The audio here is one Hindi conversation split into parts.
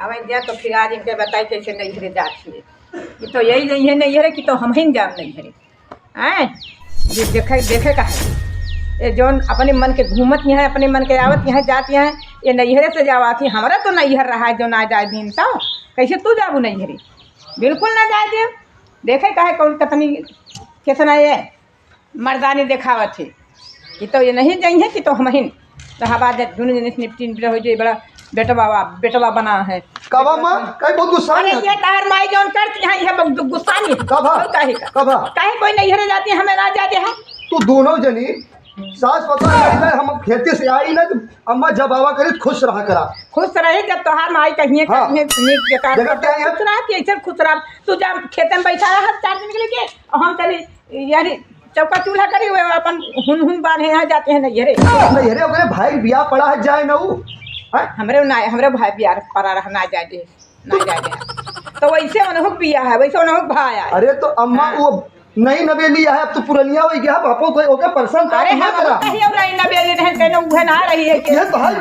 अब जा तो फिर आज इनके बताई कैसे नहीं हरे जाती है। ये तो यही नहीं है नहीं हरे कि तो हम ही जान नहीं हरे आए देखे देखे का है ये जौन अपने मन के घूमत है अपने मन के आवत यहाँ जाती हैं ये नैहरे से जावाती हमारा तो नैहर रहा है जो ना जाए दिन तो कैसे तू जाबू नैहरे बिल्कुल ना जाए दे देखे का है कौन कतनी कितना ये मर्दानी देखावत है कि तो ये नहीं जाइए कि तो हम ही तो हवा दोनों जन निपटी हो जाए बड़ा बेटवा बना है कबा मां कहीं बहुत गुस्सा अरे ये तार माई जौन करती है ये गुस्सा नहीं कबा काहे कोई नैहरे जाती है हमें ना जाते हैं तू दोनों जनी सास पता है हम खेती से आई ना तो अम्मा जब आवा करे खुश रहा करा खुश रहे जब तोहार माई कहिए हाँ। नीक बेकार जगह क्या है? खुश रहा कि ऐसे खुश रहा तू जब खेत में बैठा रहा 4 दिन के लिए और हम चली यानी चौका चूल्हा करी हुए अपन हुन बांधे यहाँ जाते हैं नैहरे नैहरे ओकरे भाई बियाह पड़ा है जाए ना ऊ हमरे भाई बियाह पड़ा रहा ना जाए दे ना जाए दे तो वैसे उन्होंने बिया है वैसे उन्होंने भाई है अरे तो अम्मा वो नई नवेली है अब तो पुरनिया हो गया बापो कोई ओके पर्सन अरे हम कहीं अब नहीं नवेली रहे कहने उहे ना रही है कि ये तो भाई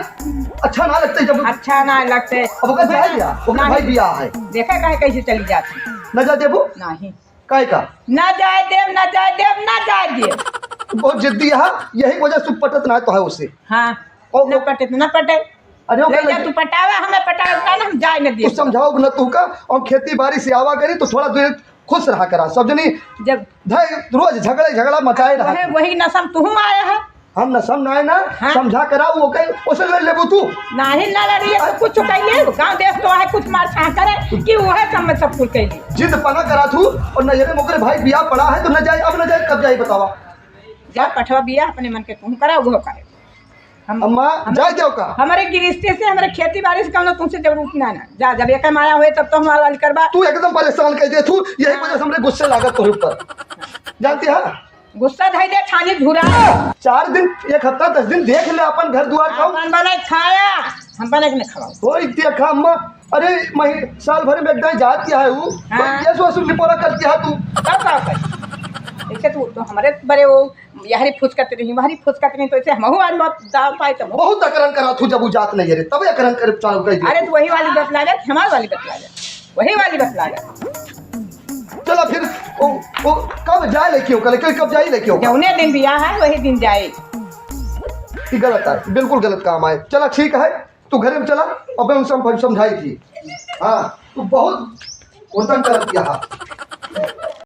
अच्छा ना लगते जब अच्छा ना लगते अब ओके जाए गया ओके भाई बियाह है देखा काहे कैसे चली जाती न जा देबो नहीं काहे का ना जाए देव ना जाए देव ना जाए देव बहुत जिद्दी है यही वजह से पटत ना तो है उससे हाँ और न पटे तो न पटे अरे ले जा तू पटावा हमें पटावा ना हम जाए न दे तू समझाओ न तू का और खेती बाड़ी से आवा करी तो थोड़ा देर खुश रहा करा सब जनी जब रोज झगड़ा मचाए रहा वही नसम तू आया है हम न सम ना हाँ? समझा करा वो कहीं उसे ले लेबो तू नहीं ना लड़ी है कुछ कहिए गांव देश तो है कुछ मार छा करे कि वो है सब कुछ कह जिद पना करा तू और न ये मोकरे भाई बियाह पड़ा है तो न जाए अब न जाए कब जाए बतावा जा पठवा बिया अपने मन के तुम करा वो करे अम्मा जाए जाओ का हमारे गिरिस्ते से हमारे खेती बाड़ी से कम तुमसे जरूरत ना ना जा जब एक माया हुए तब तो हम इलाज करवा तू एकदम परेशान कर दे तू यही वजह से हमरे गुस्से लागत तोरे ऊपर जानती है गुस्सा धाई दे छानी धुरा 4 दिन 1 हफ्ता 10 दिन देख ले अपन घर द्वार खाओ अपन बना खाया हम बना के नहीं खवाओ कोई देखा अम्मा अरे मही साल भर में एकदम जात क्या है वो हाँ। ये सो निपोरा कर दिया तू तब का कर ऐसे तो हमारे बड़े वो यहरी फुसकत रही वहरी फुसकत नहीं तो ऐसे हम आज मत दाव पाए तो बहुत अकरण करा तू जब वो जात नहीं है तब अकरण कर चालू कर दिया अरे तो वही वाली बतला जा हमारी वाली बतला जा वही वाली बतला जा चलो फिर वो कब जाए लेके हो कब जाए लेके हो जौने दिन बियाह है वही दिन जाए गलत है बिल्कुल गलत काम है चला ठीक है तू घर में चला अब मैं समझाई थी हाँ तू बहुत उल्टन कर दिया